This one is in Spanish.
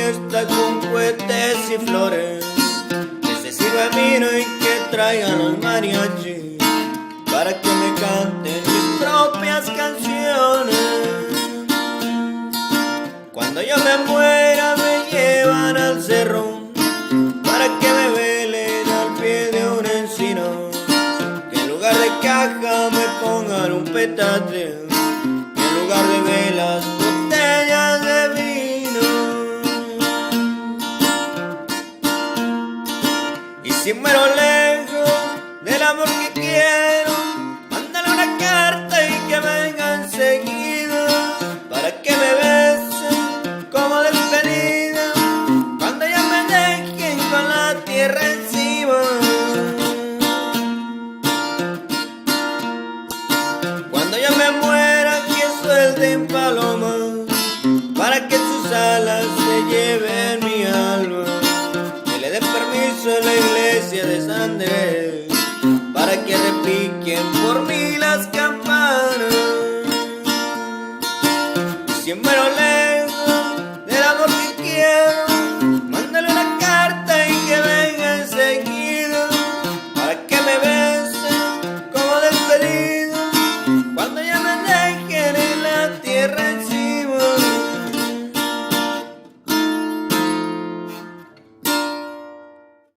fiesta con cohetes y flores, que se sirva vino y que traigan los mariachis para que me canten mis propias canciones. Cuando yo me muera me llevan al cerro para que me velen al pie de un encino, que en lugar de caja me pongan un petate, y en lugar de velas botellas de vino. Y si muero lejos del amor que quiero, mándale una carta y que venga enseguida para que me besen como despedida cuando ya me dejen con la tierra encima. Cuando yo me muera que suelten palomas para que sus alas se lleven mi alma, que le den permiso en la iglesia de San Andrés para que repiquen por mí las campanas.